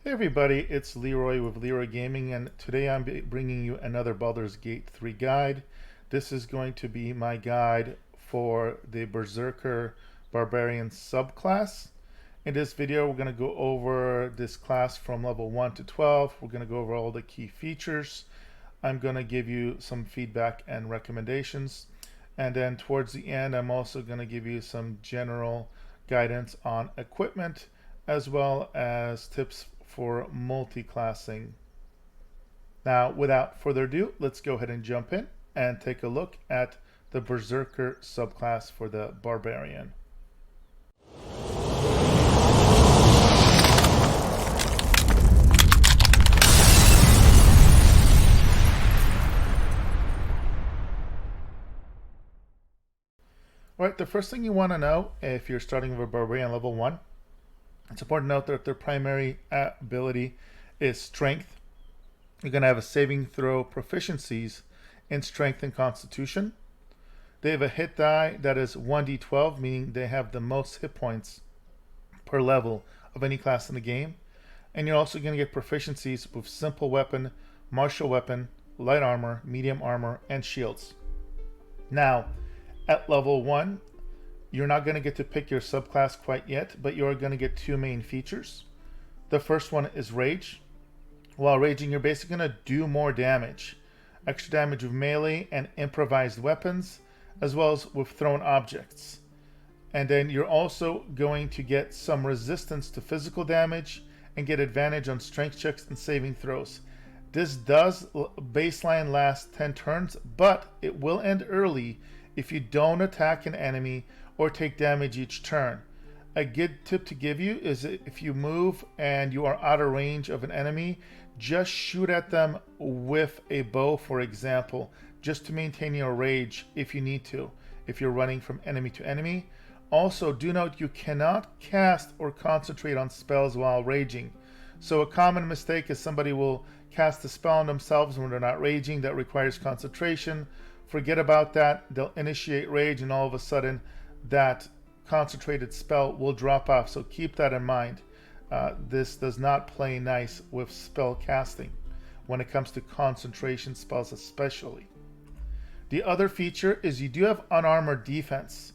Hey everybody, it's Leroy with Leroy Gaming, and today I'm bringing you another Baldur's Gate 3 guide. This is going to be my guide for the Berserker Barbarian Subclass. In this video, we're going to go over this class from level 1 to 12. We're going to go over all the key features. I'm going to give you some feedback and recommendations. And then towards the end, I'm also going to give you some general guidance on equipment as well as tips for multi-classing. Now, without further ado, let's go ahead and jump in and take a look at the Berserker subclass for the Barbarian. All right, the first thing you want to know if you're starting with a Barbarian level 1, it's important to note that their primary ability is strength. You're going to have a saving throw proficiencies in strength and constitution. They have a hit die that is 1d12, meaning they have the most hit points per level of any class in the game. And you're also going to get proficiencies with simple weapon, martial weapon, light armor, medium armor, and shields. Now, at level 1, you're not going to get to pick your subclass quite yet, but you're going to get two main features. The first one is Rage. While raging, you're basically going to do more damage. Extra damage with melee and improvised weapons, as well as with thrown objects. And then you're also going to get some resistance to physical damage and get advantage on strength checks and saving throws. This does baseline last 10 turns, but it will end early if you don't attack an enemy or take damage each turn. A good tip to give you is if you move and you are out of range of an enemy, just shoot at them with a bow, for example, just to maintain your rage if you need to, if you're running from enemy to enemy. Also, do note you cannot cast or concentrate on spells while raging. So a common mistake is somebody will cast a spell on themselves when they're not raging that requires concentration. Forget about that. They'll initiate rage and all of a sudden that concentrated spell will drop off. So keep that in mind. This does not play nice with spell casting when it comes to concentration spells especially. The other feature is you do have unarmored defense.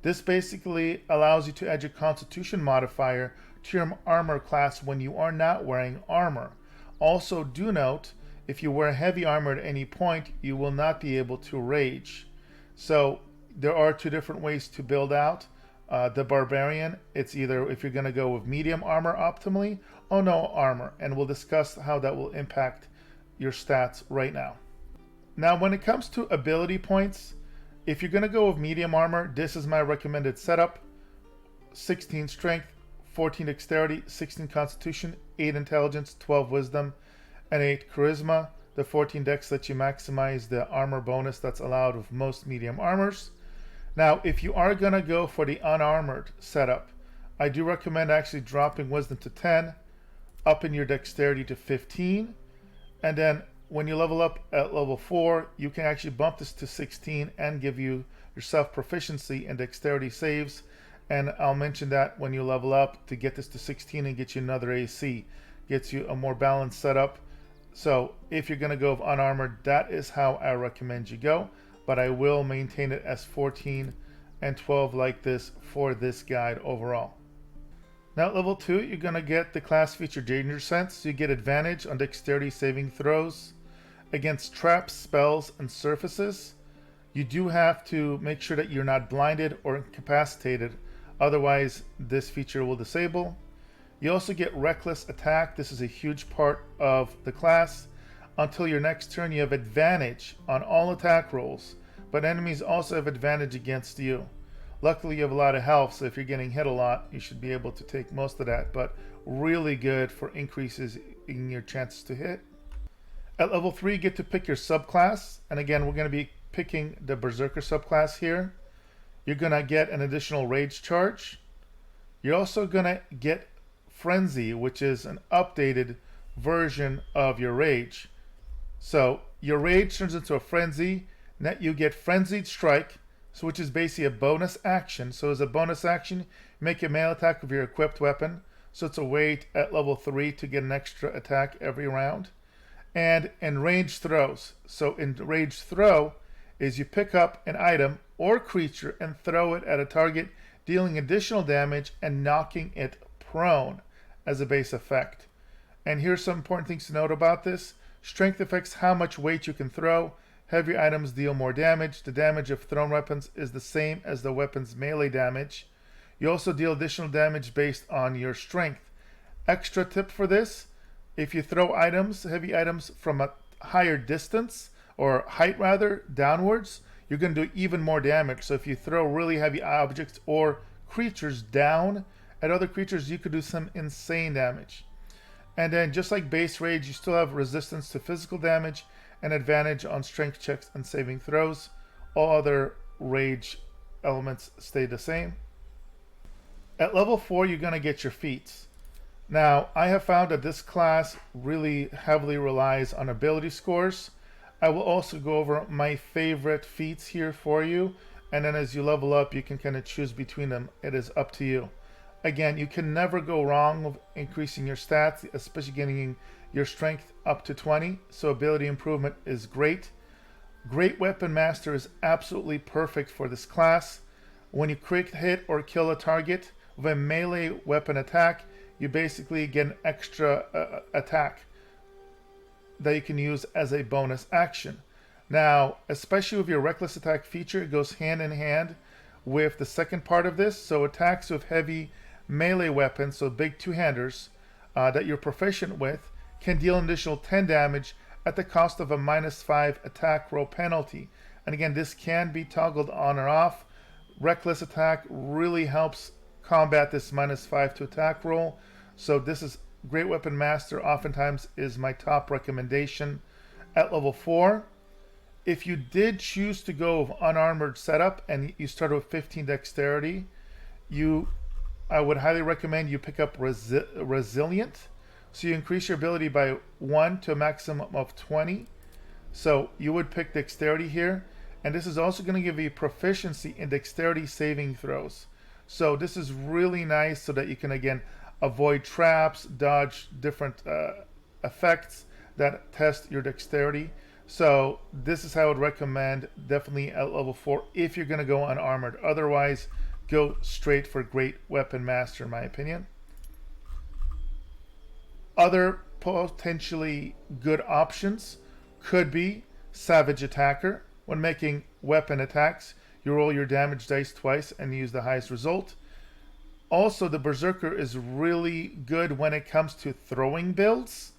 This basically allows you to add your constitution modifier to your armor class when you are not wearing armor. Also do note, if you wear heavy armor at any point, you will not be able to rage. So there are two different ways to build out the Barbarian. It's either if you're going to go with medium armor optimally or no armor, and we'll discuss how that will impact your stats right now. Now, when it comes to ability points, if you're going to go with medium armor, this is my recommended setup. 16 strength, 14 dexterity, 16 constitution, 8 intelligence, 12 wisdom, and 8 charisma. The 14 dex lets you maximize the armor bonus that's allowed with most medium armors. Now, if you are going to go for the unarmored setup, I do recommend actually dropping wisdom to 10, upping your dexterity to 15, and then when you level up at level 4, you can actually bump this to 16 and give yourself proficiency in dexterity saves. And I'll mention that when you level up to get this to 16 and get you another AC. Gets you a more balanced setup. So if you're going to go with unarmored, that is how I recommend you go. But I will maintain it as 14 and 12 like this for this guide overall. Now at level 2, you're going to get the class feature Danger Sense. So you get advantage on dexterity saving throws against traps, spells, and surfaces. You do have to make sure that you're not blinded or incapacitated. Otherwise, this feature will disable. You also get Reckless Attack. This is a huge part of the class. Until your next turn, you have advantage on all attack rolls, but enemies also have advantage against you. Luckily, you have a lot of health, so if you're getting hit a lot, you should be able to take most of that, but really good for increases in your chances to hit. At level 3, you get to pick your subclass, and again, we're going to be picking the Berserker subclass here. You're going to get an additional rage charge. You're also going to get Frenzy, which is an updated version of your rage. So your rage turns into a frenzy. Now you get Frenzied Strike, so which is basically a bonus action. So as a bonus action, make a melee attack with your equipped weapon. so it's a way at level 3 to get an extra attack every round. And in ranged throws, so in ranged throw is you pick up an item or creature and throw it at a target, dealing additional damage and knocking it prone as a base effect. And here's some important things to note about this. Strength affects how much weight you can throw. Heavy items deal more damage. The damage of thrown weapons is the same as the weapon's melee damage. You also deal additional damage based on your strength. Extra tip for this, if you throw items, heavy items from a higher distance, or height rather, downwards, you're going to do even more damage. So if you throw really heavy objects or creatures down at other creatures, you could do some insane damage. And then just like base rage, you still have resistance to physical damage and advantage on strength checks and saving throws. All other rage elements stay the same. At level 4, you're going to get your feats. Now, I have found that this class really heavily relies on ability scores. I will also go over my favorite feats here for you, and then as you level up, you can kind of choose between them. It is up to you. Again, you can never go wrong with increasing your stats, especially getting your strength up to 20, so ability improvement is great. Great Weapon Master is absolutely perfect for this class. When you crit hit or kill a target with a melee weapon attack, you basically get an extra attack that you can use as a bonus action. Now, especially with your reckless attack feature, it goes hand in hand with the second part of this. So attacks with heavy melee weapons, so big two-handers that you're proficient with, can deal an additional 10 damage at the cost of a -5 attack roll penalty. And again, this can be toggled on or off. Reckless attack really helps combat this -5 to attack roll. So this is Great Weapon Master oftentimes is my top recommendation at level 4. If you did choose to go with unarmored setup and you start with 15 dexterity, I would highly recommend you pick up Resilient. So you increase your ability by 1 to a maximum of 20. So you would pick dexterity here. And this is also going to give you proficiency in dexterity saving throws. So this is really nice so that you can, again, avoid traps, dodge different effects that test your dexterity. So this is how I would recommend, definitely at level 4 if you're going to go unarmored. Otherwise, go straight for Great Weapon Master, in my opinion. Other potentially good options could be Savage Attacker. When making weapon attacks, you roll your damage dice twice and use the highest result. Also, the Berserker is really good when it comes to throwing builds,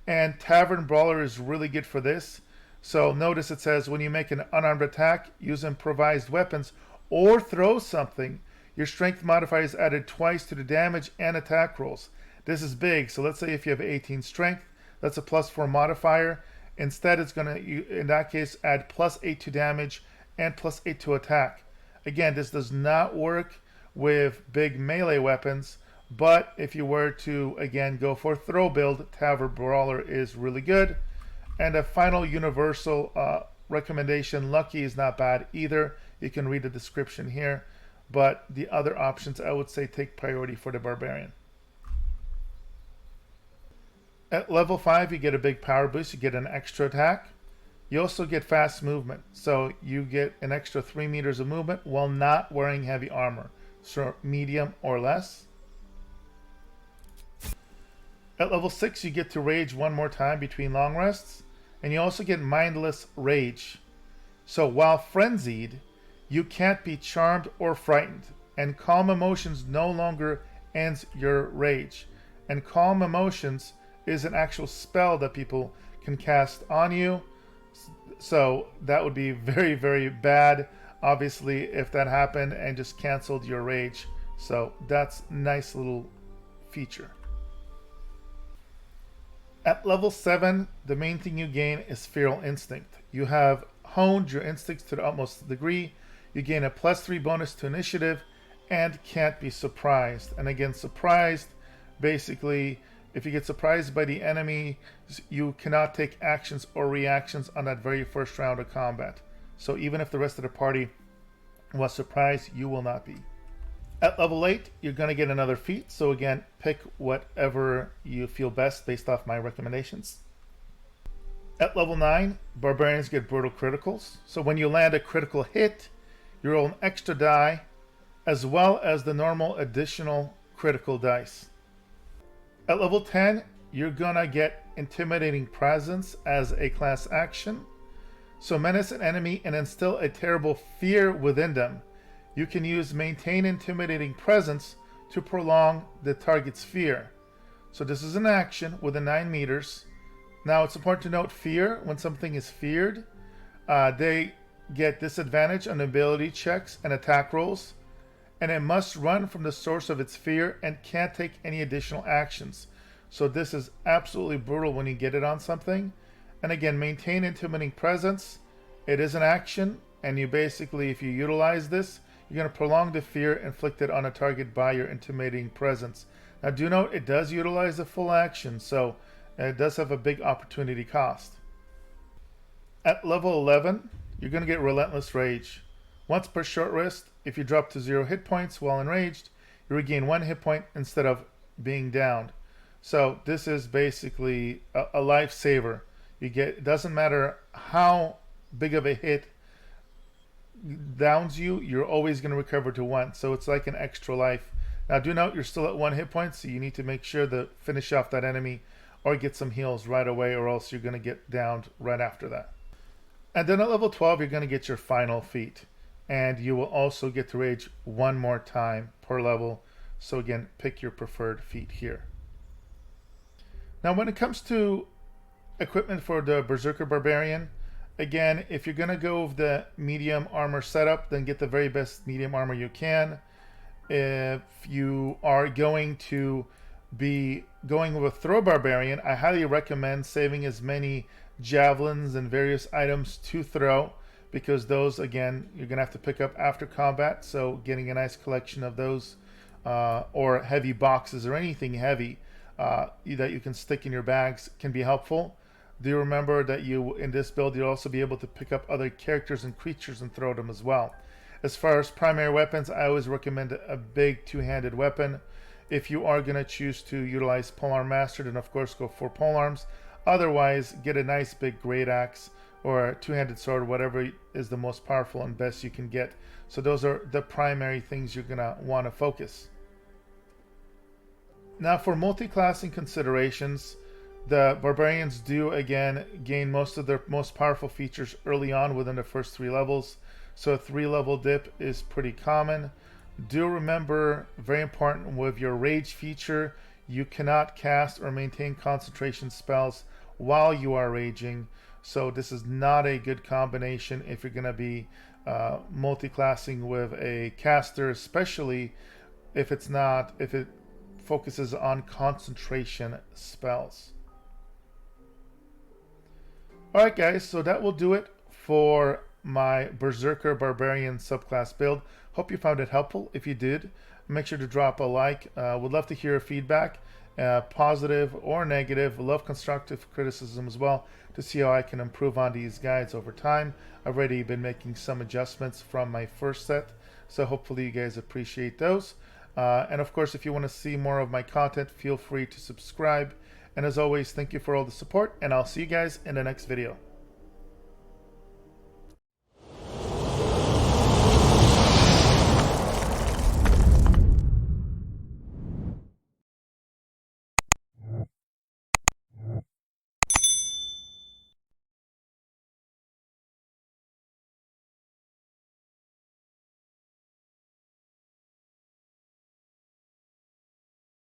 and Tavern Brawler is really good for this. So notice it says when you make an unarmed attack, use improvised weapons, or throw something, your strength modifier is added twice to the damage and attack rolls. This is big, so let's say if you have 18 strength, that's a +4 modifier. Instead, it's going to, in that case, add +8 to damage and +8 to attack. Again, this does not work with big melee weapons, but if you were to, again, go for throw build, Tavern Brawler is really good. And a final universal recommendation, Lucky is not bad either. You can read the description here, but the other options I would say take priority for the Barbarian. At level 5, you get a big power boost. You get an extra attack. You also get fast movement. So you get an extra 3 meters of movement while not wearing heavy armor. So medium or less. At level 6, you get to rage one more time between long rests. And you also get mindless rage. So while frenzied, you can't be charmed or frightened. And calm emotions no longer ends your rage. And calm emotions is an actual spell that people can cast on you. So that would be very, very bad, obviously, if that happened and just canceled your rage. So that's a nice little feature. At level 7, the main thing you gain is Feral Instinct. You have honed your instincts to the utmost degree. You gain a +3 bonus to initiative and can't be surprised. And again, surprised, basically, if you get surprised by the enemy, you cannot take actions or reactions on that very first round of combat. So even if the rest of the party was surprised, you will not be. At level 8, you're going to get another feat. So again, pick whatever you feel best based off my recommendations. At level 9, Barbarians get brutal criticals. So when you land a critical hit, you roll an extra die as well as the normal additional critical dice. At level 10, you're going to get Intimidating Presence as a class action. So menace an enemy and instill a terrible fear within them. You can use Maintain Intimidating Presence to prolong the target's fear. So this is an action within 9 meters. Now it's important to note fear. When something is feared, they get disadvantage on ability checks and attack rolls, and it must run from the source of its fear and can't take any additional actions. So this is absolutely brutal when you get it on something. And again, Maintain Intimidating Presence. It is an action, and you basically, if you utilize this, you're going to prolong the fear inflicted on a target by your Intimidating Presence. Now do note, it does utilize the full action, so it does have a big opportunity cost. At level 11, you're going to get Relentless Rage. Once per short rest, if you drop to 0 hit points while enraged, you regain 1 hit point instead of being downed. So this is basically a lifesaver. It doesn't matter how big of a hit downs you, you're always going to recover to 1. So it's like an extra life. Now do note, you're still at 1 hit point, so you need to make sure to finish off that enemy or get some heals right away, or else you're going to get downed right after that. And then at level 12, you're going to get your final feat. And you will also get to rage 1 more time per level. So again, pick your preferred feat here. Now when it comes to equipment for the Berserker Barbarian, again, if you're going to go with the medium armor setup, then get the very best medium armor you can. If you are going to be going with a throw barbarian, I highly recommend saving as many javelins and various items to throw, because those, again, you're going to have to pick up after combat. So getting a nice collection of those or heavy boxes or anything heavy that you can stick in your bags can be helpful. Do remember that in this build, you'll also be able to pick up other characters and creatures and throw them as well. As far as primary weapons, I always recommend a big two-handed weapon. If you are going to choose to utilize Polearm Master, then of course go for polearms. Otherwise, get a nice big great axe or a two-handed sword, whatever is the most powerful and best you can get. So those are the primary things you're going to want to focus. Now for multi-classing considerations, the Barbarians do again gain most of their most powerful features early on within the first 3 levels. So a 3-level dip is pretty common. Do remember, very important, with your rage feature, you cannot cast or maintain concentration spells while you are raging. So this is not a good combination if you're going to be multi-classing with a caster, especially if it focuses on concentration spells. Alright guys, so that will do it for my Berserker Barbarian subclass build. Hope you found it helpful. If you did, make sure to drop a like. Would love to hear your feedback, positive or negative. Love constructive criticism as well, to see how I can improve on these guides over time. I've already been making some adjustments from my first set, so hopefully you guys appreciate those. And of course, if you want to see more of my content, feel free to subscribe. And as always, thank you for all the support, and I'll see you guys in the next video.